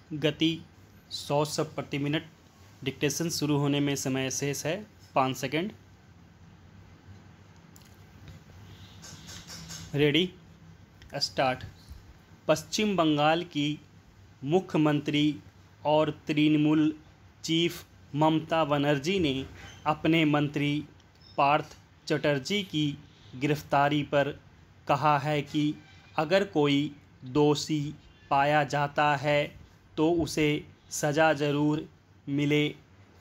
गति 100 शब्द प्रति मिनट। डिक्टेशन शुरू होने में समय शेष है 5 second. Ready, start. Paschim Bengal की मुख्यमंत्री और तृणमूल चीफ ममता बनर्जी ने अपने मंत्री पार्थ चटर्जी की गिरफ्तारी पर कहा है कि अगर कोई दोषी पाया जाता है तो उसे सज़ा ज़रूर मिले।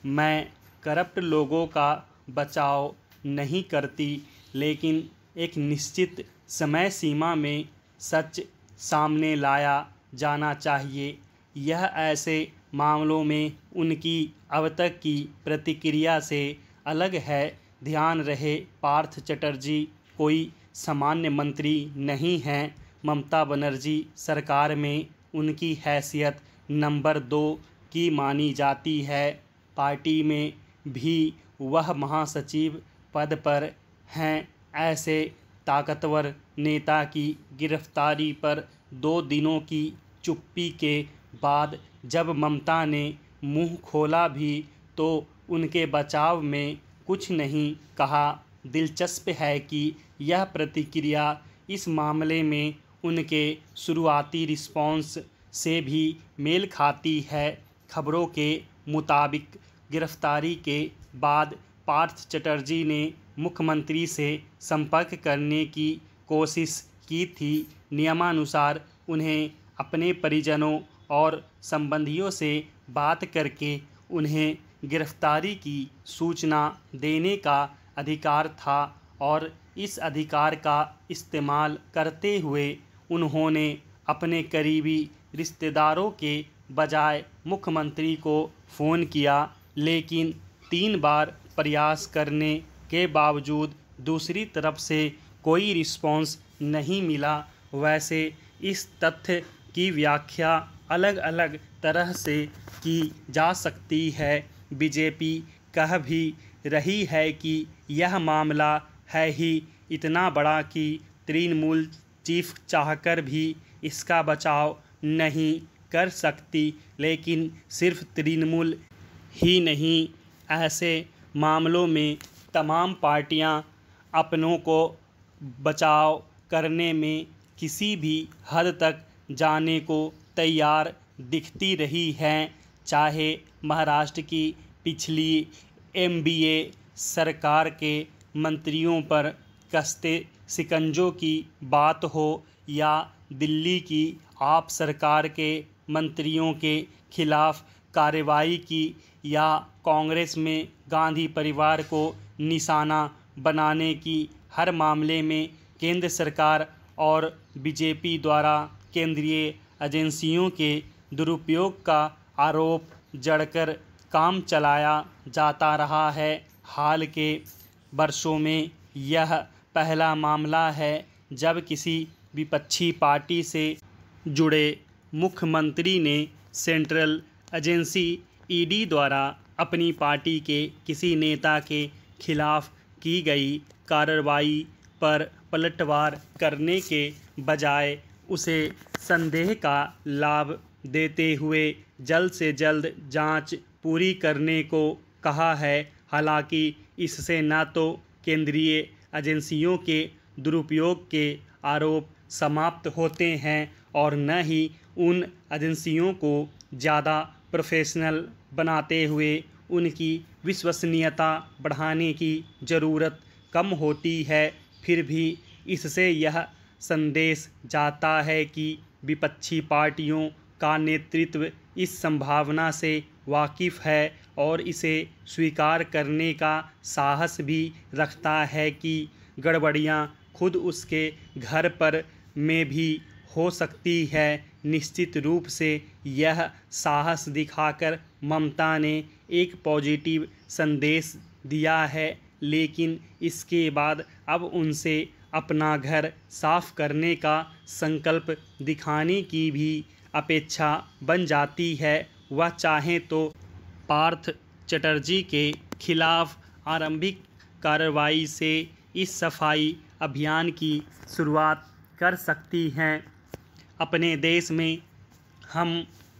मैं करप्ट लोगों का बचाव नहीं करती, लेकिन एक निश्चित समय सीमा में सच सामने लाया जाना चाहिए। यह ऐसे मामलों में उनकी अब तक की प्रतिक्रिया से अलग है। ध्यान रहे, पार्थ चटर्जी कोई सामान्य मंत्री नहीं हैं। ममता बनर्जी सरकार में उनकी हैसियत नंबर 2 की मानी जाती है। पार्टी में भी वह महासचिव पद पर हैं। ऐसे ताकतवर नेता की गिरफ्तारी पर 2 दिनों की चुप्पी के बाद जब ममता ने मुंह खोला भी तो उनके बचाव में कुछ नहीं कहा। दिलचस्प है कि यह प्रतिक्रिया इस मामले में उनके शुरुआती रिस्पॉन्स से भी मेल खाती है। खबरों के मुताबिक गिरफ्तारी के बाद पार्थ चटर्जी ने मुख्यमंत्री से संपर्क करने की कोशिश की थी। नियमानुसार उन्हें अपने परिजनों और संबंधियों से बात करके उन्हें गिरफ्तारी की सूचना देने का अधिकार था और इस अधिकार का इस्तेमाल करते हुए उन्होंने अपने करीबी रिश्तेदारों के बजाय मुख्यमंत्री को फ़ोन किया, लेकिन 3 बार प्रयास करने के बावजूद दूसरी तरफ से कोई रिस्पॉन्स नहीं मिला। वैसे इस तथ्य की व्याख्या अलग अलग तरह से की जा सकती है। बीजेपी कह भी रही है कि यह मामला है ही इतना बड़ा कि तृणमूल चीफ चाहकर भी इसका बचाव नहीं कर सकती। लेकिन सिर्फ तृणमूल ही नहीं, ऐसे मामलों में तमाम पार्टियां अपनों को बचाव करने में किसी भी हद तक जाने को तैयार दिखती रही हैं। चाहे महाराष्ट्र की पिछली एनडीए सरकार के मंत्रियों पर कसते शिकंजों की बात हो या दिल्ली की आप सरकार के मंत्रियों के खिलाफ कार्रवाई की या कांग्रेस में गांधी परिवार को निशाना बनाने की, हर मामले में केंद्र सरकार और बीजेपी द्वारा केंद्रीय एजेंसियों के दुरुपयोग का आरोप जड़कर काम चलाया जाता रहा है। हाल के वर्षों में यह पहला मामला है जब किसी विपक्षी पार्टी से जुड़े मुख्यमंत्री ने सेंट्रल एजेंसी ईडी द्वारा अपनी पार्टी के किसी नेता के खिलाफ की गई कार्रवाई पर पलटवार करने के बजाय उसे संदेह का लाभ देते हुए जल्द से जल्द जांच पूरी करने को कहा है। हालांकि इससे न तो केंद्रीय एजेंसियों के दुरुपयोग के आरोप समाप्त होते हैं और न ही उन एजेंसियों को ज़्यादा प्रोफेशनल बनाते हुए उनकी विश्वसनीयता बढ़ाने की ज़रूरत कम होती है। फिर भी इससे यह संदेश जाता है कि विपक्षी पार्टियों का नेतृत्व इस संभावना से वाकिफ़ है और इसे स्वीकार करने का साहस भी रखता है कि गड़बड़ियां खुद उसके घर पर में भी हो सकती है। निश्चित रूप से यह साहस दिखाकर ममता ने एक पॉजिटिव संदेश दिया है, लेकिन इसके बाद अब उनसे अपना घर साफ करने का संकल्प दिखाने की भी अपेक्षा बन जाती है। वह चाहें तो पार्थ चटर्जी के खिलाफ आरंभिक कार्रवाई से इस सफाई अभियान की शुरुआत कर सकती हैं। अपने देश में हम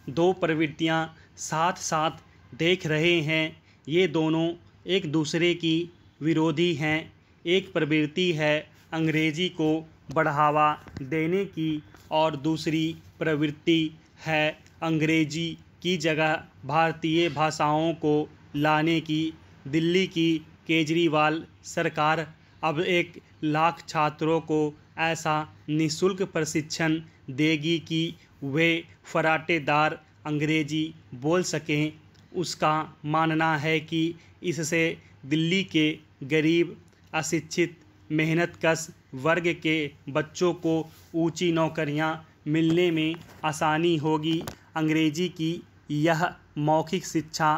दो प्रवृत्तियां साथ साथ देख रहे हैं। ये दोनों एक दूसरे की विरोधी हैं। एक प्रवृत्ति है अंग्रेजी को बढ़ावा देने की और दूसरी प्रवृत्ति है अंग्रेजी की जगह भारतीय भाषाओं को लाने की। दिल्ली की केजरीवाल सरकार अब 1 लाख छात्रों को ऐसा निःशुल्क प्रशिक्षण देगी कि वे फराटेदार अंग्रेजी बोल सकें। उसका मानना है कि इससे दिल्ली के गरीब, अशिक्षित, मेहनतकश वर्ग के बच्चों को ऊंची नौकरियां मिलने में आसानी होगी। अंग्रेजी की यह मौखिक शिक्षा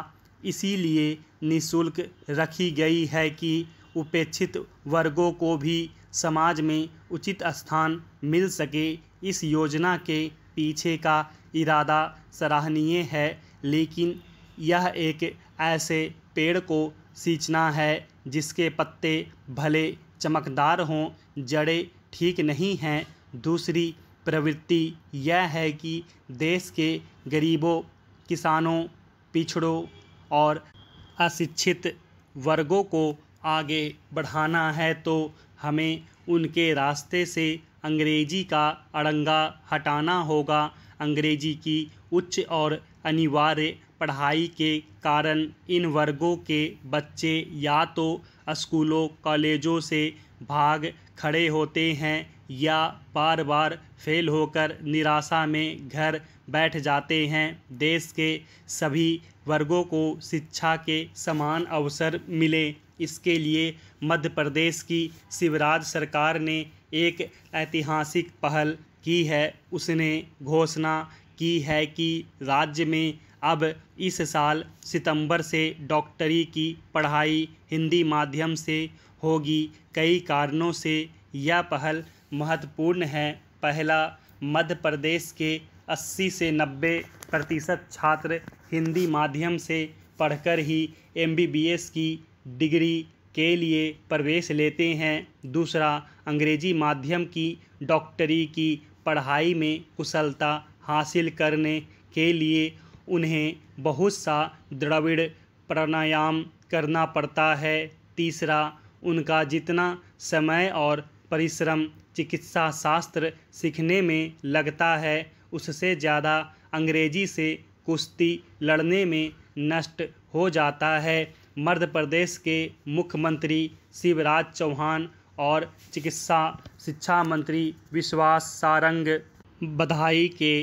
इसीलिए निःशुल्क रखी गई है कि उपेक्षित वर्गों को भी समाज में उचित स्थान मिल सके। इस योजना के पीछे का इरादा सराहनीय है, लेकिन यह एक ऐसे पेड़ को सींचना है जिसके पत्ते भले चमकदार हों, जड़ें ठीक नहीं हैं। दूसरी प्रवृत्ति यह है कि देश के गरीबों, किसानों, पिछड़ों और अशिक्षित वर्गों को आगे बढ़ाना है तो हमें उनके रास्ते से अंग्रेजी का अड़ंगा हटाना होगा। अंग्रेजी की उच्च और अनिवार्य पढ़ाई के कारण इन वर्गों के बच्चे या तो स्कूलों, कॉलेजों से भाग खड़े होते हैं या बार बार फेल होकर निराशा में घर बैठ जाते हैं। देश के सभी वर्गों को शिक्षा के समान अवसर मिले, इसके लिए मध्य प्रदेश की शिवराज सरकार ने एक ऐतिहासिक पहल की है। उसने घोषणा की है कि राज्य में अब इस साल सितंबर से डॉक्टरी की पढ़ाई हिंदी माध्यम से होगी। कई कारणों से यह पहल महत्वपूर्ण है। पहला, मध्य प्रदेश के 80 से 90% छात्र हिंदी माध्यम से पढ़कर ही MBBS की डिग्री के लिए प्रवेश लेते हैं। दूसरा, अंग्रेजी माध्यम की डॉक्टरी की पढ़ाई में कुशलता हासिल करने के लिए उन्हें बहुत सा द्रविड़ प्राणायाम करना पड़ता है। तीसरा, उनका जितना समय और परिश्रम चिकित्सा शास्त्र सीखने में लगता है, उससे ज़्यादा अंग्रेजी से कुश्ती लड़ने में नष्ट हो जाता है। मध्य प्रदेश के मुख्यमंत्री शिवराज चौहान और चिकित्सा शिक्षा मंत्री विश्वास सारंग बधाई के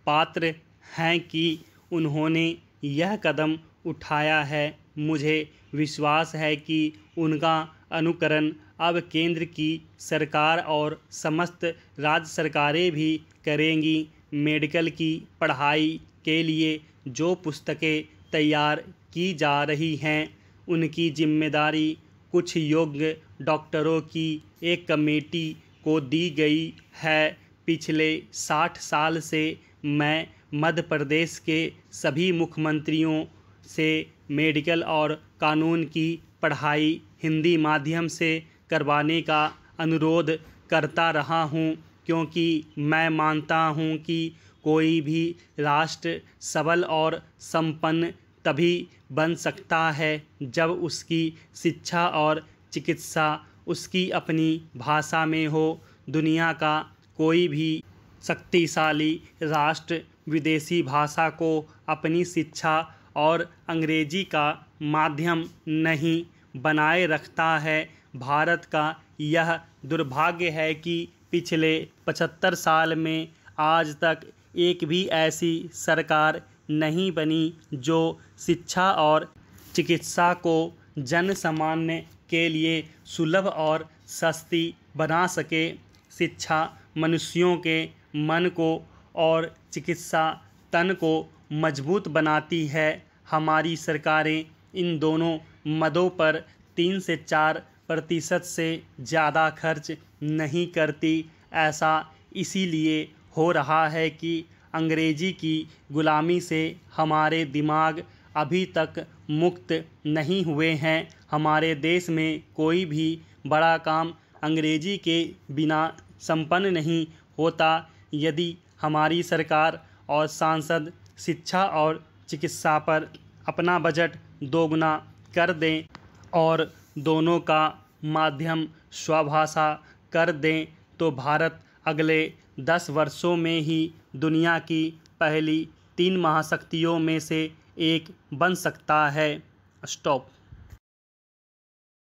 पात्र हैं कि उन्होंने यह कदम उठाया है। मुझे विश्वास है कि उनका अनुकरण अब केंद्र की सरकार और समस्त राज्य सरकारें भी करेंगी। मेडिकल की पढ़ाई के लिए जो पुस्तकें तैयार की जा रही हैं, उनकी जिम्मेदारी कुछ योग्य डॉक्टरों की एक कमेटी को दी गई है। पिछले 60 साल से मैं मध्य प्रदेश के सभी मुख्यमंत्रियों से मेडिकल और कानून की पढ़ाई हिंदी माध्यम से करवाने का अनुरोध करता रहा हूं, क्योंकि मैं मानता हूं कि कोई भी राष्ट्र सबल और संपन्न तभी बन सकता है जब उसकी शिक्षा और चिकित्सा उसकी अपनी भाषा में हो। दुनिया का कोई भी शक्तिशाली राष्ट्र विदेशी भाषा को अपनी शिक्षा और अंग्रेजी का माध्यम नहीं बनाए रखता है। भारत का यह दुर्भाग्य है कि पिछले 75 साल में आज तक एक भी ऐसी सरकार नहीं बनी जो शिक्षा और चिकित्सा को जन सामान्य के लिए सुलभ और सस्ती बना सके। शिक्षा मनुष्यों के मन को और चिकित्सा तन को मजबूत बनाती है। हमारी सरकारें इन दोनों मदों पर 3 से 4% से ज़्यादा खर्च नहीं करती। ऐसा इसीलिए हो रहा है कि अंग्रेजी की गुलामी से हमारे दिमाग अभी तक मुक्त नहीं हुए हैं। हमारे देश में कोई भी बड़ा काम अंग्रेजी के बिना संपन्न नहीं होता। यदि हमारी सरकार और सांसद शिक्षा और चिकित्सा पर अपना बजट दोगुना कर दें और दोनों का माध्यम स्वभाषा कर दें तो भारत अगले 10 वर्षों में ही दुनिया की पहली 3 महाशक्तियों में से एक बन सकता है। स्टॉप।